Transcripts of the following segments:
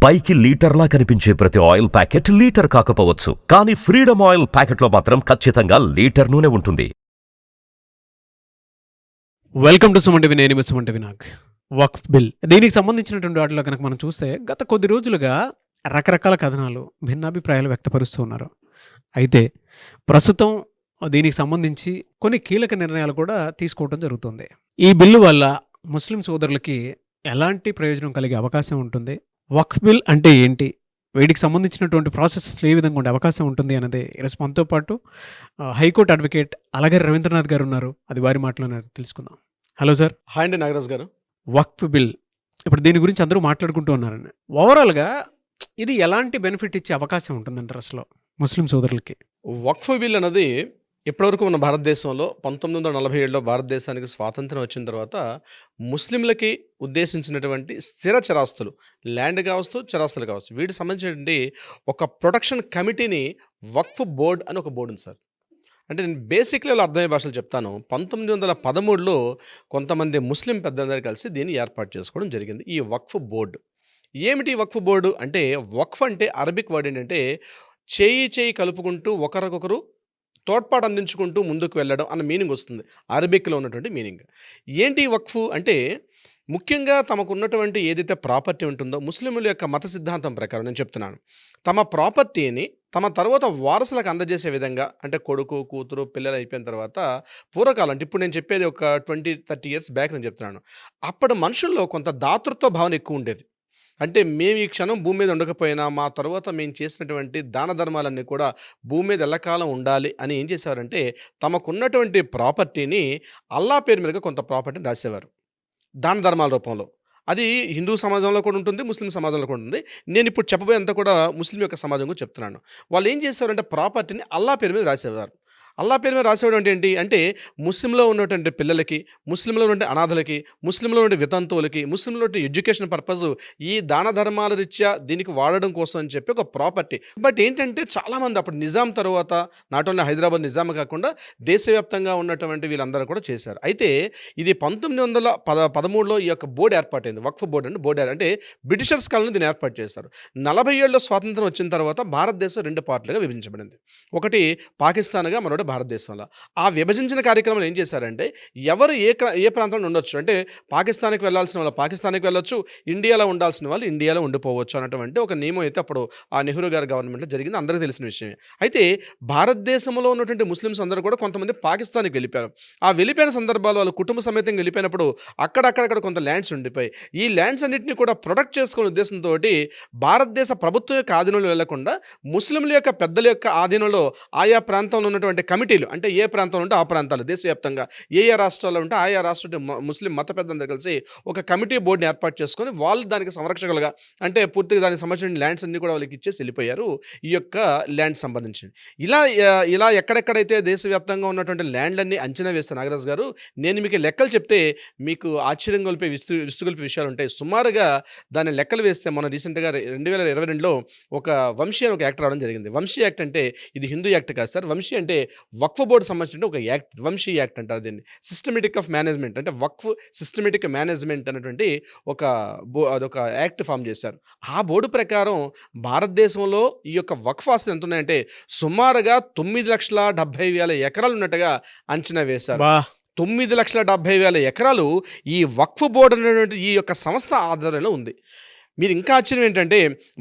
పైకి లీటర్లా కనిపించే ప్రతి ఆయిల్ ప్యాకెట్ లీటర్ కాకపోవచ్చు, కానీ ఫ్రీడమ్ ఆయిల్ ప్యాకెట్లో మాత్రం ఖచ్చితంగా లీటర్ నూనె ఉంటుంది. Welcome to Suman TV. నేను మీ సుమన్ టీవీ. నాకు వక్ఫ్ బిల్ దీనికి సంబంధించినటువంటి వాటిలో కనుక మనం చూస్తే గత కొద్ది రోజులుగా రకరకాల కథనాలు, భిన్నాభిప్రాయాలు వ్యక్తపరుస్తూ ఉన్నారు. అయితే ప్రస్తుతం దీనికి సంబంధించి కొన్ని కీలక నిర్ణయాలు కూడా తీసుకోవడం జరుగుతుంది. ఈ బిల్లు వల్ల ముస్లిం సోదరులకి ఎలాంటి ప్రయోజనం కలిగే అవకాశం ఉంటుంది, వక్ఫ్ బిల్ అంటే ఏంటి, వీటికి సంబంధించినటువంటి ప్రాసెస్ ఏ విధంగా ఉండే అవకాశం ఉంటుంది అన్నది ఈరోజు మనతో పాటు హైకోర్టు అడ్వకేట్ అలగరి రవీంద్రనాథ్ గారు ఉన్నారు. అది వారి మాటలోనే తెలుసుకుందాం. Hello sir. హాయ్ అండి నాగరాజ్ గారు. వక్ఫ్ బిల్ ఇప్పుడు దీని గురించి అందరూ మాట్లాడుకుంటూ ఉన్నారండి. ఓవరాల్గా ఇది ఎలాంటి బెనిఫిట్ ఇచ్చే అవకాశం ఉంటుందంటారు అసలు ముస్లిం సోదరులకి? వక్ఫ్ బిల్ అన్నది ఇప్పటివరకు ఉన్న భారతదేశంలో 1947లో భారతదేశానికి స్వాతంత్రం వచ్చిన తర్వాత ముస్లింలకి ఉద్దేశించినటువంటి స్థిర చరాస్తులు, ల్యాండ్ కావచ్చు, చరాస్తులు కావచ్చు, వీటికి సంబంధించినటువంటి ఒక ప్రొటెక్షన్ కమిటీని వక్ఫ్ బోర్డ్ అని ఒక బోర్డు ఉంది సార్. అంటే నేను బేసిక్లీ అర్థమయ్యే భాషలు చెప్తాను. 1913లో కొంతమంది ముస్లిం పెద్దలందరూ కలిసి దీన్ని ఏర్పాటు చేసుకోవడం జరిగింది, ఈ వక్ఫ్ బోర్డు. ఏమిటి వక్ఫ్ బోర్డు అంటే? వక్ఫ్ అంటే అరబిక్ వర్డ్ ఏంటంటే చేయి కలుపుకుంటూ ఒకరికొకరు తోడ్పాటు అందించుకుంటూ ముందుకు వెళ్ళడం అన్న మీనింగ్ వస్తుంది, అరబిక్లో ఉన్నటువంటి మీనింగ్. ఏంటి వక్ఫ్ అంటే? ముఖ్యంగా తమకు ఉన్నటువంటి ఏదైతే ప్రాపర్టీ ఉంటుందో, ముస్లింల యొక్క మత సిద్ధాంతం ప్రకారం నేను చెప్తున్నాను, తమ ప్రాపర్టీని తమ తర్వాత వారసులకు అందజేసే విధంగా, అంటే కొడుకు, కూతురు, పిల్లలు అయిపోయిన తర్వాత పూర్వకాలం, అంటే ఇప్పుడు నేను చెప్పేది ఒక 20-30 ఇయర్స్ బ్యాక్ నేను చెప్తున్నాను, అప్పటి మనుషుల్లో కొంత దాతృత్వ భావన ఎక్కువ ఉండేది. అంటే మేము ఈ క్షణం భూమి మీద ఉండకపోయినా మా తర్వాత మేము చేసినటువంటి దాన ధర్మాలన్నీ కూడా భూమి మీద ఎల్లకాలం ఉండాలి అని ఏం చేసేవారంటే, తమకున్నటువంటి ప్రాపర్టీని అల్లా పేరు మీదుగా కొంత ప్రాపర్టీని రాసేవారు దాన ధర్మాల రూపంలో. అది హిందూ సమాజంలో కూడా ఉంటుంది, ముస్లిం సమాజంలో కూడా ఉంటుంది. నేను ఇప్పుడు చెప్పబోయేంత కూడా ముస్లిం యొక్క సమాజం కూడా చెప్తున్నాను. వాళ్ళు ఏం చేసేవారంటే ప్రాపర్టీని అల్లా పేరు మీద రాసేవారు. అల్లా పేరు మీద రాసేవాడు అంటే ఏంటి అంటే, ముస్లింలో ఉన్నటువంటి పిల్లలకి, ముస్లింలో ఉన్నటువంటి అనాథలకి, ముస్లింలో ఉండే వితంతువులకి, ముస్లింలో ఉండే ఎడ్యుకేషన్ పర్పస్, ఈ దాన ధర్మాల రీత్యా దీనికి వాడడం కోసం అని చెప్పి ఒక ప్రాపర్టీ. బట్ ఏంటంటే చాలామంది అప్పుడు నిజాం తర్వాత నాట్ ఓన్లీ హైదరాబాద్ నిజాం కాకుండా దేశవ్యాప్తంగా ఉన్నటువంటి వీళ్ళందరూ కూడా చేశారు. అయితే ఇది 1913లో ఈ యొక్క బోర్డు ఏర్పాటైంది, వక్ఫ్ బోర్డు అంటే. బోర్డు అంటే బ్రిటిషర్స్ కాలంలో దీన్ని ఏర్పాటు చేశారు. 40 ఏళ్ళలో స్వాతంత్రం వచ్చిన తర్వాత భారతదేశం 2 పార్టీలుగా విభజించబడింది. ఒకటి పాకిస్తాన్గా, మరొకటి భారతదేశంలో. ఆ విభజించిన కార్యక్రమాలు ఏం చేశారంటే, ఎవరు ఏ ప్రాంతంలో ఉండొచ్చు అంటే, పాకిస్తాన్కి వెళ్ళాల్సిన వాళ్ళు పాకిస్తాన్కి వెళ్ళొచ్చు, ఇండియాలో ఉండాల్సిన వాళ్ళు ఇండియాలో ఉండిపోవచ్చు అన్నటువంటి ఒక నియమం అయితే అప్పుడు ఆ నెహ్రూ గారి గవర్నమెంట్లో జరిగింది, అందరికీ తెలిసిన విషయమే. అయితే భారతదేశంలో ఉన్నటువంటి ముస్లిమ్స్ అందరూ కూడా కొంతమంది పాకిస్తాన్కి వెళ్ళిపోయారు. ఆ వెళ్ళిపోయిన సందర్భాలు వాళ్ళు కుటుంబ సమేతంగా వెళ్ళిపోయినప్పుడు అక్కడక్కడ కొంత ల్యాండ్స్ ఉండిపోయి, ఈ ల్యాండ్స్ అన్నింటినీ కూడా ప్రొటెక్ట్ చేసుకునే ఉద్దేశంతో భారతదేశ ప్రభుత్వం యొక్క ఆధీనంలో వెళ్లకుండా ముస్లింల యొక్క పెద్దల యొక్క ఆధీనంలో ఆయా ప్రాంతంలో ఉన్నటువంటి కమిటీలు, అంటే ఏ ప్రాంతంలో ఉంటే ఆ ప్రాంతాలు, దేశవ్యాప్తంగా ఏ రాష్ట్రాల్లో ఉంటే ఆయా రాష్ట్ర ముస్లిం మత పెద్దలందరూ కలిసి ఒక కమిటీ బోర్డుని ఏర్పాటు చేసుకొని వాళ్ళు దానికి సంరక్షకులుగా, అంటే పూర్తిగా దానికి సంబంధించిన ల్యాండ్స్ అన్ని కూడా వాళ్ళకి ఇచ్చేసి వెళ్ళిపోయారు, ఈ యొక్క ల్యాండ్ సంబంధించి. ఇలా ఎక్కడెక్కడైతే దేశవ్యాప్తంగా ఉన్నటువంటి ల్యాండ్లన్నీ అంచనా వేస్తే నాగరాజ్ గారు, నేను మీకు లెక్కలు చెప్తే మీకు ఆశ్చర్యం గొలిపే విస్తుగొలిపే విషయాలు ఉంటాయి. సుమారుగా దాని లెక్కలు వేస్తే మన రీసెంట్గా 2022లో ఒక వంశీ అని ఒక యాక్ట్ రావడం జరిగింది. వంశీ యాక్ట్ అంటే ఇది హిందూ యాక్ట్ కాదు సార్. వంశీ అంటే వక్ఫ్ బోర్డు సంబంధించిన ఒక యాక్ట్, వంశీ యాక్ట్ అంటారు దీన్ని. సిస్టమేటిక్ ఆఫ్ మేనేజ్మెంట్, అంటే వక్ఫ్ సిస్టమేటిక్ మేనేజ్మెంట్ అనేటువంటి అదొక యాక్ట్ ఫామ్ చేశారు. ఆ బోర్డు ప్రకారం భారతదేశంలో ఈ యొక్క వక్ఫ్ ఆస్తులు ఎంత ఉన్నాయంటే సుమారుగా 9,70,000 ఎకరాలు ఉన్నట్టుగా అంచనా వేశారు. 9,70,000 ఎకరాలు ఈ వక్ఫ్ బోర్డు అనేటువంటి ఈ యొక్క సంస్థ ఆధ్వర్యంలో ఉంది. మీరు ఇంకా ఆశ్చర్యం ఏంటంటే,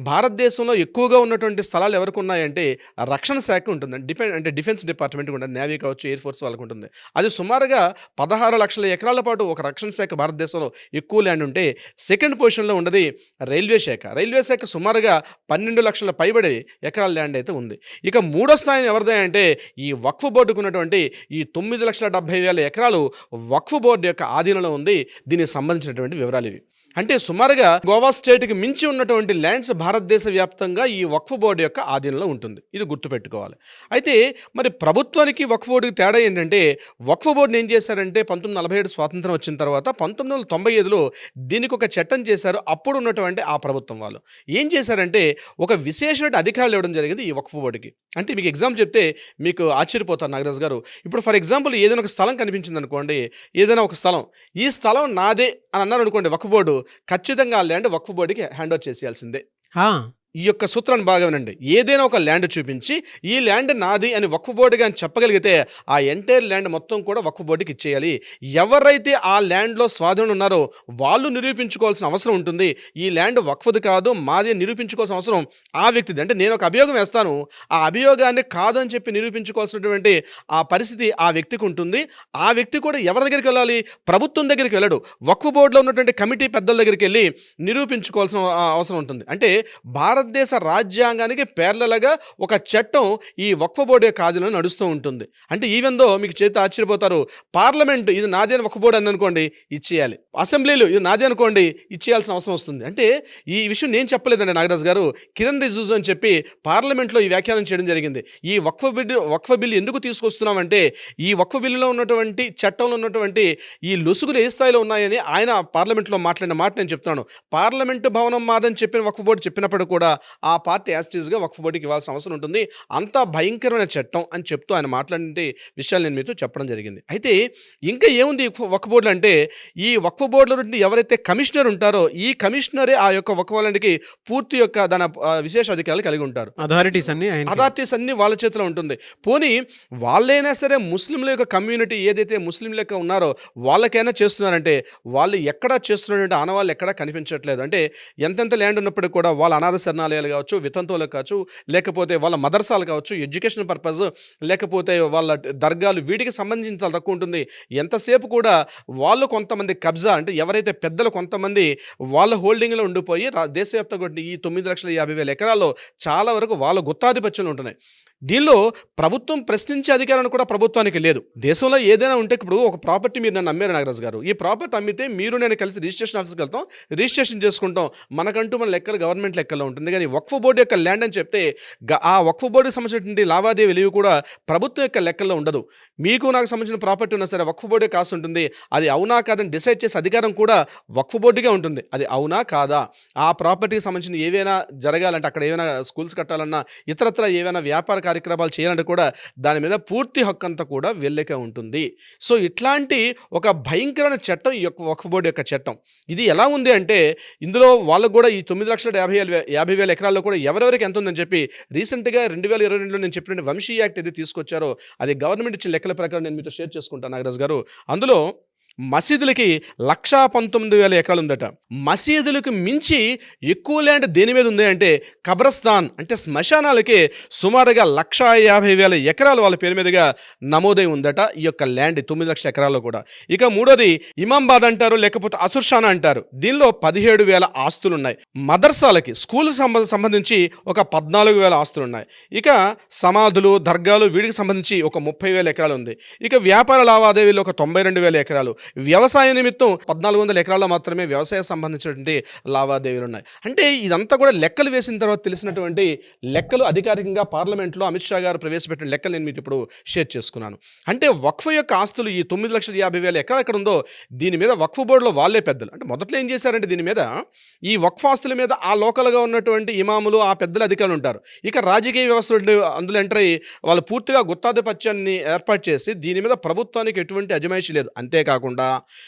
భారతదేశంలో ఎక్కువగా ఉన్నటువంటి స్థలాలు ఎవరికి ఉన్నాయంటే రక్షణ శాఖ ఉంటుంది, అంటే డిఫెన్స్ డిపార్ట్మెంట్ ఉంటుంది, నేవీ కావచ్చు, ఎయిర్ ఫోర్స్ వాళ్ళకు ఉంటుంది. అది సుమారుగా 16 లక్షల ఎకరాల పాటు ఒక రక్షణ శాఖ భారతదేశంలో ఎక్కువ ల్యాండ్ ఉంటే, సెకండ్ పొజిషన్లో ఉన్నది రైల్వే శాఖ. రైల్వే శాఖ సుమారుగా 12 లక్షల పైబడి ఎకరాల ల్యాండ్ అయితే ఉంది. ఇక మూడో స్థాయి ఎవరిదే అంటే ఈ వక్ఫ్ బోర్డుకు ఉన్నటువంటి ఈ 9,70,000 ఎకరాలు వక్ఫ్ బోర్డు యొక్క ఆధీనంలో ఉంది. దీనికి సంబంధించినటువంటి వివరాలు ఇవి. అంటే సుమారుగా గోవా స్టేట్కి మించి ఉన్నటువంటి ల్యాండ్స్ భారతదేశ వ్యాప్తంగా ఈ వక్ఫ్ బోర్డు యొక్క ఆధీనంలో ఉంటుంది. ఇది గుర్తుపెట్టుకోవాలి. అయితే మరి ప్రభుత్వానికి వక్ఫ్ బోర్డుకి తేడా ఏంటంటే, వక్ఫ్ బోర్డుని ఏం చేశారంటే 1947 స్వాతంత్రం వచ్చిన తర్వాత 1995లో దీనికి ఒక చట్టం చేశారు. అప్పుడు ఉన్నటువంటి ఆ ప్రభుత్వం వాళ్ళు ఏం చేశారంటే ఒక విశేషమైన అధికారులు ఇవ్వడం జరిగింది ఈ వక్ఫ్ బోర్డుకి. అంటే మీకు ఎగ్జామ్ చెప్తే మీకు ఆశ్చర్యపోతారు నాగరాజ్ గారు. ఇప్పుడు ఫర్ ఎగ్జాంపుల్ ఏదైనా ఒక స్థలం కనిపించింది అనుకోండి, ఏదైనా ఒక స్థలం, ఈ స్థలం నాదే అని అన్నారు అనుకోండి, వక్ఫ్ బోర్డు ఖచ్చితంగా ఆ ల్యాండ్ వక్ఫ్ బోర్డుకి హ్యాండ్ ఓవర్ చేసేయాల్సిందే. ఆ, ఈ యొక్క సూత్రాన్ని బాగా వినండి. ఏదైనా ఒక ల్యాండ్ చూపించి ఈ ల్యాండ్ నాది అని వక్ఫ్ బోర్డుగా అని చెప్పగలిగితే ఆ ఎంటైర్ ల్యాండ్ మొత్తం కూడా వక్ఫ్ బోర్డుకి ఇచ్చేయాలి. ఎవరైతే ఆ ల్యాండ్లో స్వాధీనం ఉన్నారో వాళ్ళు నిరూపించుకోవాల్సిన అవసరం ఉంటుంది. ఈ ల్యాండ్ వక్ఫ్ది కాదు మాది అని నిరూపించుకోవాల్సిన అవసరం ఆ వ్యక్తిది. అంటే నేను ఒక అభియోగం వేస్తాను, ఆ అభియోగాన్ని కాదు అని చెప్పి నిరూపించుకోవాల్సినటువంటి ఆ పరిస్థితి ఆ వ్యక్తికి ఉంటుంది. ఆ వ్యక్తి కూడా ఎవరి దగ్గరికి వెళ్ళాలి? ప్రభుత్వం దగ్గరికి వెళ్ళడు, వక్ఫ్ బోర్డులో ఉన్నటువంటి కమిటీ పెద్దల దగ్గరికి వెళ్ళి నిరూపించుకోవాల్సిన అవసరం ఉంటుంది. అంటే భారతదేశ రాజ్యాంగానికి పేర్లగా ఒక చట్టం ఈ వక్ఫ్ బోర్డు యొక్క ఆధీనంలో నడుస్తూ ఉంటుంది. అంటే ఈవెన్ దో మీకు చేతి ఆశ్చర్యపోతారు, పార్లమెంట్ ఇది నాది అని వక్ఫ్ బోర్డు అని అనుకోండి ఇచ్చేయాలి, అసెంబ్లీలు ఇది నాది అనుకోండి ఇచ్చేయాల్సిన అవసరం వస్తుంది. అంటే ఈ విషయం నేను చెప్పలేదండి నాగరాజు గారు, కిరణ్ రిజిజు అని చెప్పి పార్లమెంట్లో ఈ వ్యాఖ్యానం చేయడం జరిగింది. ఈ వక్ఫ్ బిల్లు ఎందుకు తీసుకొస్తున్నామంటే ఈ వక్ఫ్ బిల్లులో ఉన్నటువంటి చట్టంలో ఉన్నటువంటి ఈ లొసుగులు ఏ స్థాయిలో ఉన్నాయని ఆయన పార్లమెంట్లో మాట్లాడిన మాట నేను చెప్తున్నాను. పార్లమెంటు భవనం మాదని చెప్పిన వక్ఫ్ బోర్డు చెప్పినప్పుడు కూడా ఆ పార్టీ యాస్టీస్గా వక్ఫ్ బోర్డుకి ఇవ్వాల్సిన అవసరం ఉంటుంది. అంత భయంకరమైన చట్టం అని చెప్తూ ఆయన మాట్లాడే విషయాలు నేను మీతో చెప్పడం జరిగింది. అయితే ఇంకా ఏముంది వక్ఫ్ బోర్డులు అంటే, ఈ వక్ఫ్ బోర్డులో నుండి ఎవరైతే కమిషనర్ ఉంటారో ఈ కమిషనరే ఆ యొక్క వక్ఫ్ ల్యాండ్కి పూర్తి యొక్క దాని విశేష అధికారాలు కలిగి ఉంటారు. అథారిటీస్ అన్ని వాళ్ళ చేతిలో ఉంటుంది. పోనీ వాళ్ళైనా సరే ముస్లింల యొక్క కమ్యూనిటీ ఏదైతే ముస్లింల యొక్క ఉన్నారో వాళ్ళకైనా చేస్తున్నారంటే వాళ్ళు ఎక్కడా చేస్తున్నటువంటి ఆనవాళ్ళు ఎక్కడా కనిపించట్లేదు. అంటే ఎంతెంత ల్యాండ్ ఉన్నప్పటికీ కూడా వాళ్ళ అనాథ శరణాలయాలు కావచ్చు, వితంతువులు కావచ్చు, లేకపోతే వాళ్ళ మదర్సాలు కావచ్చు, ఎడ్యుకేషన్ పర్పస్, లేకపోతే వాళ్ళ దర్గాలు, వీటికి సంబంధించి చాలా తక్కువ ఉంటుంది. ఎంతసేపు కూడా వాళ్ళు కొంతమంది కబ్జా అంటే ఎవరైతే పెద్దలు కొంతమంది వాళ్ళ హోల్డింగ్లో ఉండిపోయి దేశవ్యాప్తంగా ఈ 9,50,000 ఎకరాల్లో చాలా వరకు వాళ్ళ గుత్తాధిపత్యంలో ఉంటున్నాయి. దీనిలో ప్రభుత్వం ప్రశ్నించే అధికారాన్ని కూడా ప్రభుత్వానికి లేదు. దేశంలో ఏదైనా ఉంటే ఇప్పుడు ఒక ప్రాపర్టీ మీరు నన్ను అమ్మారు నాగరాజు గారు, ఈ ప్రాపర్టీ అమ్మితే మీరు నేను కలిసి రిజిస్ట్రేషన్ ఆఫీస్కి వెళ్తాం, రిజిస్ట్రేషన్ చేసుకుంటాం, మనకంటూ మన లెక్కలు గవర్నమెంట్ లెక్కల్లో ఉంటుంది. కానీ వక్ఫ్ బోర్డు యొక్క ల్యాండ్ అని చెప్తే ఆ వక్ఫ్ బోర్డుకి సంబంధించినటువంటి లావాదేవీలు కూడా ప్రభుత్వం యొక్క లెక్కల్లో ఉండదు. మీకు నాకు సంబంధించిన ప్రాపర్టీ ఉన్నా సరే వక్ఫ్ బోర్డే కాస్ట్ ఉంటుంది. అది అవునా కాదని డిసైడ్ చేసే అధికారం కూడా వక్ఫ్ బోర్డుగా ఉంటుంది. అది అవునా కాదా, ఆ ప్రాపర్టీకి సంబంధించిన ఏవైనా జరగాలంటే అక్కడ ఏమైనా స్కూల్స్ కట్టాలన్నా ఇతరత్ర ఏవైనా వ్యాపార కార్యక్రమాలు చేయాలంటే కూడా దాని మీద పూర్తి హక్కు అంతా కూడా వీళ్ళకే ఉంటుంది. సో ఇట్లాంటి ఒక భయంకరమైన చట్టం ఈ యొక్క వక్ఫ్ బోర్డు యొక్క చట్టం. ఇది ఎలా ఉంది అంటే ఇందులో వాళ్ళకు కూడా ఈ 9,50,000 ఎకరాల్లో కూడా ఎవరెవరికి ఎంత ఉందని చెప్పి రీసెంట్గా 2022లో నేను చెప్పిన వంశీ యాక్ట్ ఏది తీసుకొచ్చారో అది గవర్నమెంట్ ఇచ్చిన లెక్కల ప్రకారం నేను మీతో షేర్ చేసుకుంటాను నాగరాజు గారు. అందులో మసీదులకి 1,19,000 ఎకరాలు ఉందట. మసీదులకు మించి ఎక్కువ ల్యాండ్ దేని మీద ఉంది అంటే కబ్రస్థాన్ అంటే శ్మశానాలకి సుమారుగా 1,50,000 ఎకరాలు వాళ్ళ పేరు మీదుగా నమోదై ఉందట ఈ యొక్క ల్యాండ్ 9 లక్షల ఎకరాల్లో కూడా. ఇక మూడోది ఇమాంబాద్ అంటారు, లేకపోతే అసుర్షానా అంటారు, దీనిలో 17,000 ఆస్తులు ఉన్నాయి. మదర్సాలకి స్కూల్కి సంబంధించి ఒక 14,000 ఆస్తులు ఉన్నాయి. ఇక సమాధులు, దర్గాలు వీటికి సంబంధించి ఒక 30,000 ఎకరాలు ఉంది. ఇక వ్యాపార లావాదేవీలు ఒక 92,000 ఎకరాలు, వ్యవసాయ నిమిత్తం 1,400 ఎకరాల్లో మాత్రమే వ్యవసాయ సంబంధించినటువంటి లావాదేవీలు ఉన్నాయి. అంటే ఇదంతా కూడా లెక్కలు వేసిన తర్వాత తెలిసినటువంటి లెక్కలు, అధికారికంగా పార్లమెంట్లో అమిత్ షా గారు ప్రవేశపెట్టిన లెక్కలు నేను మీకు ఇప్పుడు షేర్ చేసుకున్నాను. అంటే వక్ఫ్ యొక్క ఆస్తులు ఈ 9,50,000 ఎకరాలు ఎక్కడ ఉందో దీని మీద వక్ఫ్ బోర్డులో వాళ్ళే పెద్దలు. అంటే మొదట్లో ఏం చేశారంటే దీని మీద ఈ వక్ఫ్ ఆస్తుల మీద ఆ లోకల్గా ఉన్నటువంటి ఇమాములు, ఆ పెద్దల అధికారులు ఉంటారు. ఇక రాజకీయ వ్యవస్థలు అందులో ఎంటర్ అయ్యి వాళ్ళు పూర్తిగా గుత్తాధిపత్యాన్ని ఏర్పాటు చేసి దీని మీద ప్రభుత్వానికి ఎటువంటి అజమాయిషీ లేదు. అంతేకాకుండా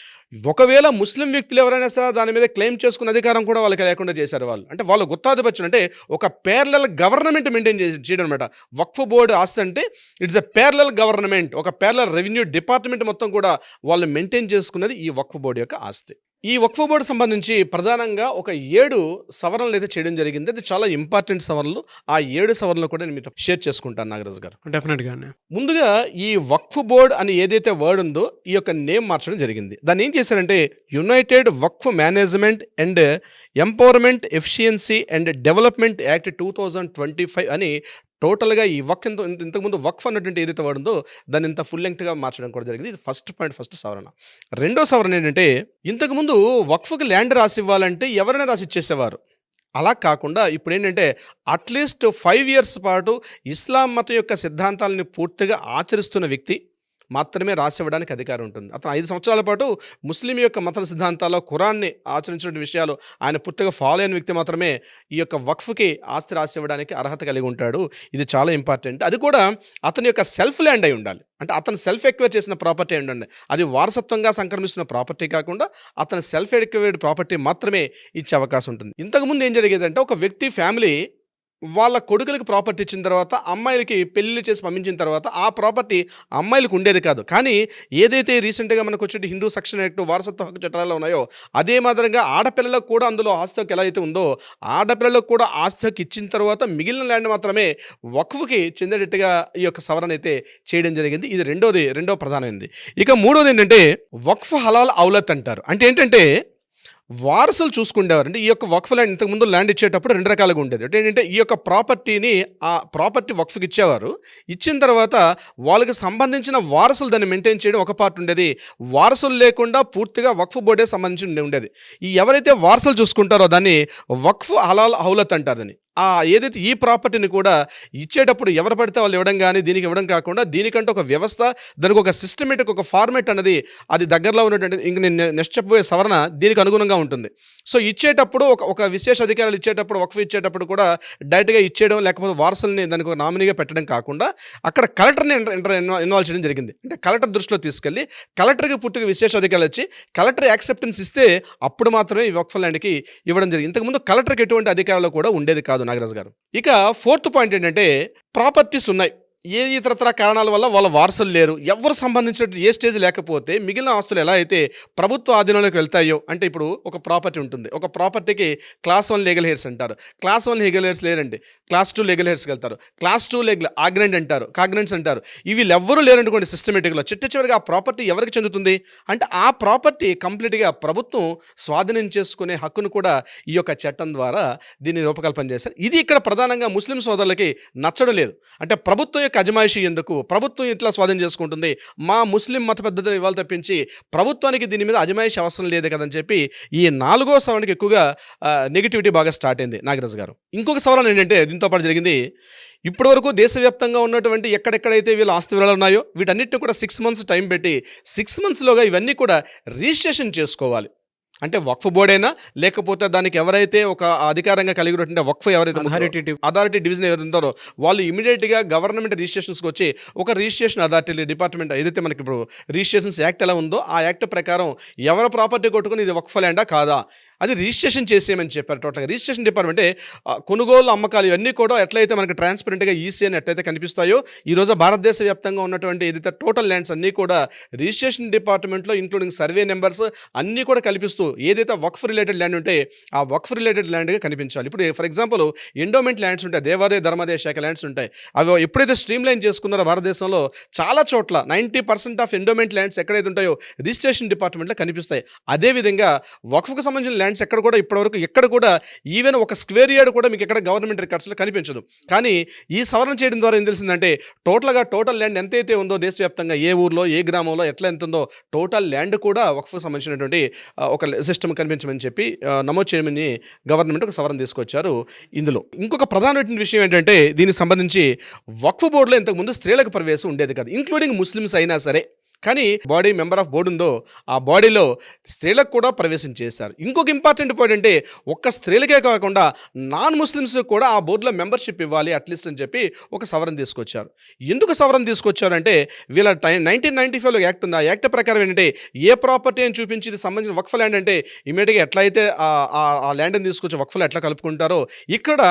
ఒకవేళ ముస్లిం వ్యక్తులు ఎవరైనా సరే దాని మీద క్లెయిమ్ చేసుకునే అధికారం కూడా వాళ్ళకి లేకుండా చేశారు వాళ్ళు. అంటే వాళ్ళు గుత్తాధిపత్యం అంటే ఒక పేర్లల్ గవర్నమెంట్ మెయింటైన్ చేయడం అనమాట. వక్ఫ్ బోర్డు ఆస్తి అంటే ఇట్స్ ఎ పేర్లల్ గవర్నమెంట్, ఒక పేర్లల్ రెవెన్యూ డిపార్ట్మెంట్ మొత్తం కూడా వాళ్ళు మెయింటైన్ చేసుకున్నది ఈ వక్ఫ్ బోర్డు యొక్క ఆస్తి. ఈ వక్ఫ్ బోర్డు సంబంధించి ప్రధానంగా ఒక 7 సవరణలు అయితే చేయడం జరిగింది. అది చాలా ఇంపార్టెంట్ సవరణలు. ఆ 7 సవరణలు కూడా నేను మీతో షేర్ చేసుకుంటాను నాగరాజు గారు. డెఫినెట్గా. ముందుగా ఈ వక్ఫ్ బోర్డ్ అని ఏదైతే వర్డ్ ఉందో ఈ యొక్క నేమ్ మార్చడం జరిగింది. దాన్ని ఏం చేశారంటే United Waqf management and empowerment efficiency and development act 2025 అని టోటల్గా ఈ ఇంతకుముందు వక్ఫ్ అన్నటువంటి ఏదైతే వర్డ్ ఉందో దాన్ని ఇంత ఫుల్ లెంగ్త్గా మార్చడం కూడా జరిగింది. ఇది ఫస్ట్ సవరణ. రెండో సవరణ ఏంటంటే ఇంతకుముందు వక్ఫ్కి ల్యాండ్ రాసి ఇవ్వాలంటే ఎవరైనా రాసి ఇచ్చేసేవారు. అలా కాకుండా ఇప్పుడు ఏంటంటే అట్లీస్ట్ 5 years పాటు ఇస్లాం మతం యొక్క సిద్ధాంతాలని పూర్తిగా ఆచరిస్తున్న వ్యక్తి, మాత్రమే రాసివ్వడానికి అధికారం ఉంటుంది. అతను 5 సంవత్సరాల పాటు ముస్లిం యొక్క మత సిద్ధాంతాల్లో ఖురాన్ని ఆచరించిన విషయాలు ఆయన పూర్తిగా ఫాలో అయిన వ్యక్తి మాత్రమే ఈ యొక్క వక్ఫ్కి ఆస్తి రాసివ్వడానికి అర్హత కలిగి ఉంటాడు. ఇది చాలా ఇంపార్టెంట్. అది కూడా అతని యొక్క సెల్ఫ్ ల్యాండ్ అయి ఉండాలి. అంటే అతను సెల్ఫ్ ఎక్వైర్ చేసిన ప్రాపర్టీ అయి ఉండండి. అది వారసత్వంగా సంక్రమిస్తున్న ప్రాపర్టీ కాకుండా అతని సెల్ఫ్ ఎక్వైర్డ్ ప్రాపర్టీ మాత్రమే ఇచ్చే అవకాశం ఉంటుంది. ఇంతకుముందు ఏం జరిగేదంటే ఒక వ్యక్తి ఫ్యామిలీ వాళ్ళ కొడుకులకి ప్రాపర్టీ ఇచ్చిన తర్వాత అమ్మాయిలకి పెళ్లి చేసి పంపించిన తర్వాత ఆ ప్రాపర్టీ అమ్మాయిలకు ఉండేది కాదు. కానీ ఏదైతే రీసెంట్గా మనకు వచ్చే హిందూ సెక్షన్ యాక్ట్ వారసత్వ హక్కు చట్టాలు ఉన్నాయో అదే మాదిరిగా ఆడపిల్లలకు కూడా అందులో ఆస్తి హక్కు ఎలా అయితే ఉందో ఆడపిల్లలకు కూడా ఆస్తి హక్కు ఇచ్చిన తర్వాత మిగిలిన ల్యాండ్ మాత్రమే వక్ఫ్కి చెందేటట్టుగా ఈ యొక్క సవరణ అయితే చేయడం జరిగింది. ఇది రెండో ప్రధానమైనది. ఇక మూడోది ఏంటంటే వక్ఫ్ హలాల్ ఔలత్ అంటారు. అంటే ఏంటంటే వారసులు చూసుకుండేవారు. అంటే ఈ యొక్క వక్ఫ్ ల్యాండ్ ఇంతకుముందు ల్యాండ్ ఇచ్చేటప్పుడు 2 రకాలుగా ఉండేది. అంటే ఏంటంటే ఈ యొక్క ప్రాపర్టీని ఆ ప్రాపర్టీ వక్ఫ్కి ఇచ్చేవారు. ఇచ్చిన తర్వాత వాళ్ళకి సంబంధించిన వారసులు దాన్ని మెయింటైన్ చేయడం ఒక పార్ట్ ఉండేది. వారసులు లేకుండా పూర్తిగా వక్ఫ్ బోర్డే సంబంధించి ఉండేది. ఈ ఎవరైతే వారసులు చూసుకుంటారో దాన్ని వక్ఫ్ హలాల్ ఔలత్ అంటారు. దాన్ని ఏదైతే ఈ ప్రాపర్టీని కూడా ఇచ్చేటప్పుడు ఎవరు పడితే వాళ్ళు ఇవ్వడం కానీ దీనికి ఇవ్వడం కాకుండా దీనికంటే ఒక వ్యవస్థ, దానికి ఒక సిస్టమేటిక్ ఒక ఫార్మేట్ అనేది అది దగ్గరలో ఉన్నటువంటి ఇంక నేను నెక్స్ట్ చెప్పబోయే సవరణ దీనికి అనుగుణంగా ఉంటుంది. సో ఇచ్చేటప్పుడు ఒక విశేష అధికారులు ఇచ్చేటప్పుడు వక్ఫ్ ఇచ్చేటప్పుడు కూడా డైరెక్ట్గా ఇచ్చేయడం లేకపోతే వారసుల్ని దానికి ఒక నామినీగా పెట్టడం కాకుండా అక్కడ కలెక్టర్ని ఇన్వాల్వ్ చేయడం జరిగింది. అంటే కలెక్టర్ దృష్టిలో తీసుకెళ్ళి కలెక్టర్కి పూర్తిగా విశేష అధికారులు వచ్చి కలెక్టర్ యాక్సెప్టెన్స్ ఇస్తే అప్పుడు మాత్రమే ఈ వక్ఫ్ ల్యాండ్కి ఇవ్వడం జరిగింది. ఇంతకుముందు కలెక్టర్కి ఎటువంటి అధికారాలు కూడా ఉండేది కాదు నాగరాజు గారు. ఇక 4th పాయింట్ ఏంటంటే ప్రాపర్టీస్ ఉన్నాయి, ఏ ఇతరతర కారణాల వల్ల వాళ్ళ వారసులు లేరు, ఎవరు సంబంధించిన ఏ స్టేజ్ లేకపోతే మిగిలిన ఆస్తులు ఎలా అయితే ప్రభుత్వ ఆధీనంలోకి వెళ్తాయో, అంటే ఇప్పుడు ఒక ప్రాపర్టీ ఉంటుంది, ఒక ప్రాపర్టీకి క్లాస్ 1 లీగల్ హెయిర్స్ అంటారు, క్లాస్ 1 లీగల్ హెయిర్స్ లేరండి, క్లాస్ 2 లీగల్ హెయిర్స్కి వెళ్తారు, క్లాస్ 2 లీగల్ ఆగ్నెంట్ అంటారు, కాగ్నెంట్స్ అంటారు. ఇవి ఎవ్వరూ లేరనుకోండి సిస్టమేటిక్లో చివరిగా ఆ ప్రాపర్టీ ఎవరికి చెందుతుంది అంటే ఆ ప్రాపర్టీ కంప్లీట్గా ప్రభుత్వం స్వాధీనం చేసుకునే హక్కును కూడా ఈ యొక్క చట్టం ద్వారా దీన్ని రూపకల్పన చేశారు. ఇది ఇక్కడ ప్రధానంగా ముస్లిం సోదరులకి నచ్చడం లేదు. అంటే ప్రభుత్వం అజమాయిషీ ఎందుకు, ప్రభుత్వం ఇట్లా స్వాధీనం చేసుకుంటుంది, మా ముస్లిం మత పద్ధతులు ఇవాళ తప్పించి ప్రభుత్వానికి దీని మీద అజమాయిషీ అవసరం లేదు కదని చెప్పి ఈ 4వ సవరణకి ఎక్కువగా నెగిటివిటీ బాగా స్టార్ట్ అయింది నాగరాజు గారు. ఇంకొక సవరణ ఏంటంటే దీంతో పాటు జరిగింది, ఇప్పటివరకు దేశవ్యాప్తంగా ఉన్నటువంటి ఎక్కడెక్కడైతే వీళ్ళ ఆస్తి వివరాలు ఉన్నాయో వీటన్నిటిని కూడా 6 months టైం పెట్టి 6 monthsలోగా ఇవన్నీ కూడా రిజిస్ట్రేషన్ చేసుకోవాలి. అంటే వక్ఫ్ బోర్డ్ అయినా లేకపోతే దానికి ఎవరైతే ఒక అధికారంగా కలిగి ఉన్నటువంటి వక్ఫ్ ఎవరైతే అథారిటీ డివిజన్ ఎవరైతే ఉంటారో వాళ్ళు ఇమీడియట్గా గవర్నమెంట్ రిజిస్ట్రేషన్స్కి వచ్చి ఒక రిజిస్ట్రేషన్ అథారిటీ డిపార్ట్మెంట్ ఏదైతే మనకి ఇప్పుడు రిజిస్ట్రేషన్స్ యాక్ట్ ఎలా ఉందో ఆ యాక్ట్ ప్రకారం ఎవరి ప్రాపర్టీ కొట్టుకుని ఇది వక్ఫ్ ల్యాండా కాదా అది రిజిస్ట్రేషన్ చేసేయమని చెప్పారు. టోటల్గా రిజిస్ట్రేషన్ డిపార్ట్మెంటే కొనుగోలు అమ్మకాలు ఇవన్నీ కూడా ఎట్లయితే మనకి ట్రాన్స్పరెంట్గా ఈసీ అని ఎట్లయితే కనిపిస్తాయో ఈరోజు భారతదేశ వ్యాప్తంగా ఉన్నటువంటి ఏదైతే టోటల్ ల్యాండ్స్ అన్నీ కూడా రిజిస్ట్రేషన్ డిపార్ట్మెంట్లో ఇంక్లూడింగ్ సర్వే నెంబర్స్ అన్నీ కూడా కల్పిస్తూ ఏదైతే వక్ఫ్ రిలేటెడ్ ల్యాండ్ ఉంటే ఆ వక్ఫ్ రిలేటెడ్ ల్యాండ్గా కనిపించాలి. ఇప్పుడు ఫర్ ఎగ్జాంపుల్ ఎండోమెంట్ ల్యాండ్స్ ఉంటాయి, దేవాదాయ ధర్మాదాయ శాఖ ల్యాండ్స్ ఉంటాయి. అవి ఎప్పుడైతే స్ట్రీమ్ లైన్ చేసుకున్నారో భారతదేశంలో చాలా చోట్ల 90% ఆఫ్ ఎండోమెంట్ ల్యాండ్స్ ఎక్కడైతే ఉంటాయో రిజిస్ట్రేషన్ డిపార్ట్మెంట్లో కనిపిస్తాయి. అదేవిధంగా వక్ఫ్కు సంబంధించిన ల్యాండ్స్ ఎక్కడ కూడా ఇప్పటివరకు ఎక్కడ కూడా ఈవెన్ ఒక స్క్వేర్ యార్డ్ కూడా మీకు ఎక్కడ గవర్నమెంట్ రికార్డ్స్లో కనిపించదు. కానీ ఈ సవరణ చేయడం ద్వారా ఏం తెలిసిందంటే టోటల్ ల్యాండ్ ఎంతైతే ఉందో దేశవ్యాప్తంగా ఏ ఊర్లో ఏ గ్రామంలో ఎట్లా ఎంత ఉందో టోటల్ ల్యాండ్ కూడా వక్ఫ్కు సంబంధించినటువంటి ఒక సిస్టమ్ కనిపించమని చెప్పి నమోదు చేయమని గవర్నమెంట్ ఒక సవరణ తీసుకొచ్చారు. ఇందులో ఇంకొక ప్రధానమైన విషయం ఏంటంటే దీనికి సంబంధించి వక్ఫ్ బోర్డులో ఇంతకుముందు స్త్రీలకు ప్రవేశం ఉండేది కాదు, ఇంక్లూడింగ్ ముస్లిమ్స్ అయినా సరే. కానీ బాడీ మెంబర్ ఆఫ్ బోర్డు ఉందో ఆ బాడీలో స్త్రీలకు కూడా ప్రవేశం చేశారు. ఇంకొక ఇంపార్టెంట్ పాయింట్ అంటే ఒక్క స్త్రీలకే కాకుండా నాన్ ముస్లిమ్స్ కూడా ఆ బోర్డులో మెంబర్షిప్ ఇవ్వాలి అట్లీస్ట్ అని చెప్పి ఒక సవరణ తీసుకొచ్చారు. ఎందుకు సవరణ తీసుకొచ్చారంటే వీళ్ళ 1995లో యాక్ట్ ఉంది. ఆ యాక్ట్ ప్రకారం ఏంటంటే ఏ ప్రాపర్టీ అని చూపించి ఇది సంబంధించిన వక్ఫ్ ల్యాండ్ అంటే ఇమీడియట్గా ఎట్లయితే ఆ ల్యాండ్ని తీసుకొచ్చి వక్ఫ్లో ఎట్లా కలుపుకుంటారో ఇక్కడ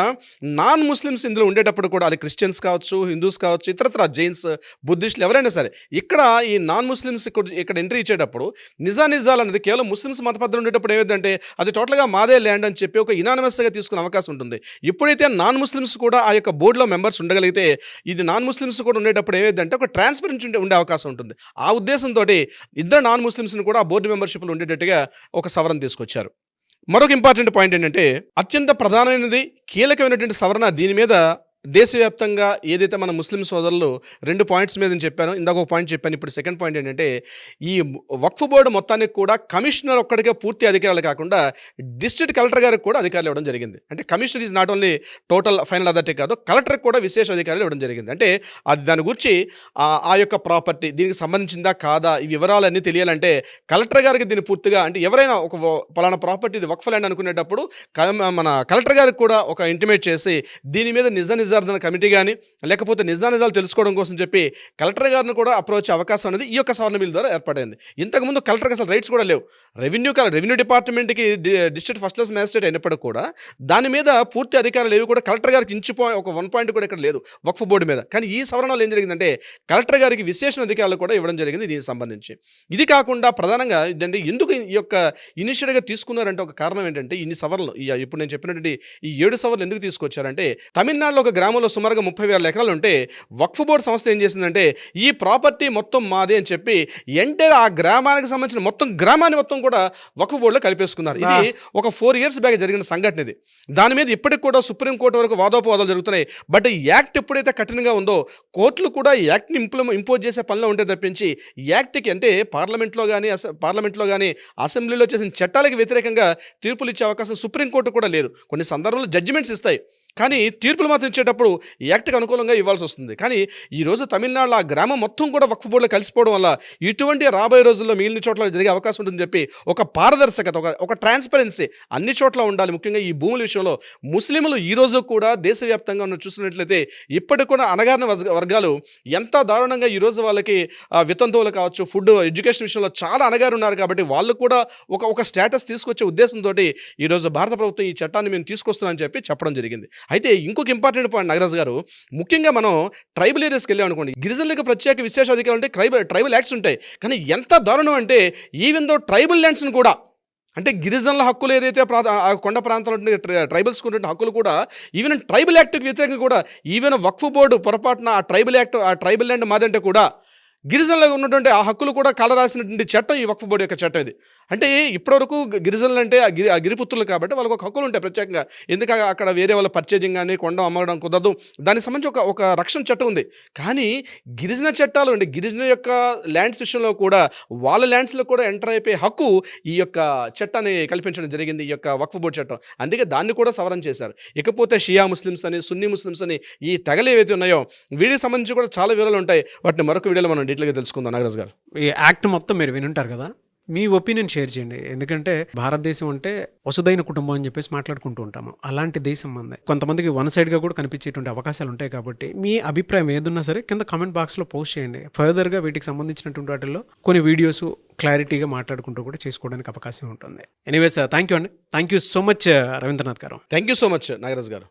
నాన్ ముస్లిమ్స్ ఇందులో ఉండేటప్పుడు కూడా అది క్రిస్టియన్స్ కావచ్చు, హిందూస్ కావచ్చు, ఇతరత్ర జైన్స్, బుద్ధిస్టులు ఎవరైనా సరే ఇక్కడ ఈ నాన్ ముస్లిమ్స్ ఇక్కడ ఎంట్రీ ఇచ్చేటప్పుడు నిజాలు అనేది కేవలం ముస్లిమ్స్ మత పద్ధతులు ఉండేటప్పుడు ఏమైందంటే అది టోటల్గా మాదే ల్యాండ్ అని చెప్పి ఒక ఇనానిమస్గా తీసుకునే అవకాశం ఉంటుంది. ఎప్పుడైతే నాన్ ముస్లిమ్స్ కూడా ఆ యొక్క బోర్డులో మెంబర్స్ ఉండగలిగితే ఇది నాన్ ముస్లిమ్స్ కూడా ఉండేటప్పుడు ఏమైందంటే ఒక ట్రాన్స్పరెన్సీ ఉండే అవకాశం ఉంటుంది. ఆ ఉద్దేశంతో ఇద్దరు నాన్ ముస్లిమ్స్ని కూడా ఆ బోర్డు మెంబర్షిప్లు ఉండేటట్టుగా ఒక సవరణ తీసుకొచ్చారు. మరొక ఇంపార్టెంట్ పాయింట్ ఏంటంటే అత్యంత ప్రధానమైనది కీలకమైనటువంటి సవరణ దీని మీద దేశవ్యాప్తంగా ఏదైతే మన ముస్లిం సోదరులు 2 పాయింట్స్ మీద నేను చెప్పానో, ఇందాక ఒక పాయింట్ చెప్పాను, ఇప్పుడు సెకండ్ పాయింట్ ఏంటంటే ఈ వక్ఫ్ బోర్డు మొత్తానికి కూడా కమిషనర్ ఒక్కడికే పూర్తి అధికారాలు కాకుండా డిస్ట్రిక్ట్ కలెక్టర్ గారికి కూడా అధికారులు ఇవ్వడం జరిగింది. అంటే commissioner is not only total final authority కాదు, కలెక్టర్కి కూడా విశేష అధికారులు ఇవ్వడం జరిగింది. అంటే అది దాని గురించి ఆ యొక్క ప్రాపర్టీ దీనికి సంబంధించిందా కాదా ఈ వివరాలన్నీ తెలియాలంటే కలెక్టర్ గారికి దీన్ని పూర్తిగా, అంటే ఎవరైనా ఒక పలానా ప్రాపర్టీ ఇది వక్ఫ్ ల్యాండ్ అనుకునేటప్పుడు మన కలెక్టర్ గారికి కూడా ఒక ఇంటిమేట్ చేసి దీని మీద నిజార్దన కమిటీ కానీ లేకపోతే నిజాలు తెలుసుకోవడం కోసం చెప్పి కలెక్టర్ గారిని కూడా అప్రోచ్ అవకాశం అనేది ఈ యొక్క సవరణ బిల్ ద్వారా ఏర్పడింది. ఇంతకుముందు కలెక్టర్కి అసలు రైట్స్ కూడా లేవు. రెవెన్యూ డిపార్ట్మెంట్కి డిస్ట్రిక్ట్ ఫస్ట్ క్లాస్ మ్యాజిస్ట్రేట్ అయినప్పటికీ కూడా దాని మీద పూర్తి అధికారులు ఏవి కూడా కలెక్టర్ గారికి ఒక 1 పాయింట్ కూడా ఇక్కడ లేదు వక్ఫ్ బోర్డు మీద. కానీ ఈ సవరణలో ఏం జరిగిందంటే కలెక్టర్ గారికి విశేష అధికారులు కూడా ఇవ్వడం జరిగింది దీనికి సంబంధించి. ఇది కాకుండా ప్రధానంగా ఇదంటే ఎందుకు ఈ యొక్క ఇనిషియేటివ్గా తీసుకున్నారంటే ఒక కారణం ఏంటంటే ఇన్ని సవరణలు ఇప్పుడు నేను చెప్పినటువంటి ఈ 7 సవరణలు ఎందుకు తీసుకొచ్చారంటే తమిళనాడులో ఒక గ్రామంలో సుమారుగా 30,000 ఎకరాలు ఉంటే వక్ఫ్ బోర్డు సంస్థ ఏం చేసిందంటే ఈ ప్రాపర్టీ మొత్తం మాదే అని చెప్పి ఎంటైర్ ఆ గ్రామానికి సంబంధించిన గ్రామాన్ని మొత్తం కూడా వక్ఫ్ బోర్డులో కలిపేసుకున్నారు. ఇది ఒక 4 years బ్యాక్ జరిగిన సంఘటన ఇది. దాని మీద ఇప్పటికి కూడా సుప్రీంకోర్టు వరకు వాదోపవాదాలు జరుగుతున్నాయి. బట్ ఈ యాక్ట్ ఎప్పుడైతే కఠినంగా ఉందో కోర్టులు కూడా ఈ యాక్ట్ని ఇంపోజ్ చేసే పనిలో ఉంటే తప్పించి యాక్ట్కి అంటే పార్లమెంట్లో కానీ అసెంబ్లీలో చేసిన చట్టాలకు వ్యతిరేకంగా తీర్పులు ఇచ్చే అవకాశం సుప్రీంకోర్టు కూడా లేదు. కొన్ని సందర్భాల్లో జడ్జిమెంట్స్ ఇస్తాయి కానీ తీర్పులు మాత్రం ఇచ్చేటప్పుడు యాక్ట్కి అనుకూలంగా ఇవ్వాల్సి వస్తుంది. కానీ ఈరోజు తమిళనాడులో ఆ గ్రామం మొత్తం కూడా వక్ఫ్ బోర్డులో కలిసిపోవడం వల్ల ఇటువంటి రాబోయే రోజుల్లో మిగిలిన చోట్ల జరిగే అవకాశం ఉంటుందని చెప్పి ఒక పారదర్శకత, ఒక ట్రాన్స్పరెన్సీ అన్ని చోట్ల ఉండాలి. ముఖ్యంగా ఈ భూముల విషయంలో ముస్లింలు ఈ రోజు కూడా దేశవ్యాప్తంగా ఉన్న చూసినట్లయితే ఇప్పటికి కూడా అణగారిన వర్గాలు ఎంత దారుణంగా ఈరోజు వాళ్ళకి వితంతువులు కావచ్చు, ఫుడ్, ఎడ్యుకేషన్ విషయంలో చాలా అణగారు ఉన్నారు. కాబట్టి వాళ్ళు కూడా ఒక స్టేటస్ తీసుకొచ్చే ఉద్దేశంతో ఈరోజు భారత ప్రభుత్వం ఈ చట్టాన్ని మేము తీసుకొస్తున్నామని చెప్పి చెప్పడం జరిగింది. అయితే ఇంకొక ఇంపార్టెంట్ పాయింట్ నాగరాజు గారు, ముఖ్యంగా మనం ట్రైబల్ ఏరియాస్కి వెళ్ళాం అనుకోండి, గిరిజనులకు ప్రత్యేక విశేష అధికారులు అంటే ట్రైబల్ యాక్ట్స్ ఉంటాయి. కానీ ఎంత దారుణం అంటే ఈవెన్ దో ట్రైబల్ ల్యాండ్స్ని కూడా, అంటే గిరిజనుల హక్కులు ఏదైతే కొండ ప్రాంతాలు ట్రైబల్స్కి ఉన్న హక్కులు కూడా ఈవెన్ ట్రైబల్ యాక్ట్కి వ్యతిరేకంగా కూడా ఈవెన్ వక్ఫ్ బోర్డు పొరపాటున ఆ ట్రైబల్ ల్యాండ్ మాదంటే కూడా గిరిజనులకు ఉన్నటువంటి ఆ హక్కులు కూడా కలరాసినటువంటి చట్టం ఈ వక్ఫ్ బోర్డు యొక్క చట్టం ఇది. అంటే ఇప్పటివరకు గిరిజనులు అంటే ఆ గిరిపుత్రులు కాబట్టి వాళ్ళకు ఒక హక్కులు ఉంటాయి ప్రత్యేకంగా. ఎందుకంటే అక్కడ వేరే వాళ్ళ పర్చేజింగ్ కానీ కొండ అమ్మడం కుదరదు, దానికి సంబంధించి ఒక రక్షణ చట్టం ఉంది. కానీ గిరిజన చట్టాలు అంటే గిరిజన యొక్క ల్యాండ్స్ విషయంలో కూడా వాళ్ళ ల్యాండ్స్లో కూడా ఎంటర్ అయిపోయే హక్కు ఈ యొక్క చట్టాన్ని కల్పించడం జరిగింది, ఈ యొక్క వక్ఫ్ బోర్డు చట్టం. అందుకే దాన్ని కూడా సవరణ చేశారు. ఇకపోతే షియా ముస్లిమ్స్ అని, సున్నీ ముస్లిమ్స్ అని ఈ తెగలు ఏవైతే ఉన్నాయో వీటికి సంబంధించి కూడా చాలా వివరాలు ఉంటాయి. వాటిని మరొక వీడియోలో మనం డీటెయిల్గా తెలుసుకుందాం. నాగరాజ్ గారు, ఈ యాక్ట్ మొత్తం మీరు వినుంటారు కదా, మీ ఒపీనియన్ షేర్ చేయండి. ఎందుకంటే భారతదేశం అంటే వసుదైన కుటుంబం అని చెప్పేసి మాట్లాడుకుంటూ ఉంటాము. అలాంటి దేశం మంది కొంతమందికి వన్ సైడ్గా కూడా కనిపించేటువంటి అవకాశాలు ఉంటాయి. కాబట్టి మీ అభిప్రాయం ఏదున్నా సరే కింద కామెంట్ బాక్స్లో పోస్ట్ చేయండి. ఫర్దర్గా వీటికి సంబంధించినటువంటి వాటిల్లో కొన్ని వీడియోస్ క్లారిటీగా మాట్లాడుకుంటూ కూడా చేసుకోవడానికి అవకాశం ఉంటుంది. ఎనీవేస్ థ్యాంక్ యూ అండి. Thank you so much Ravindranath garu. Thank you so much Nagaraj గారు.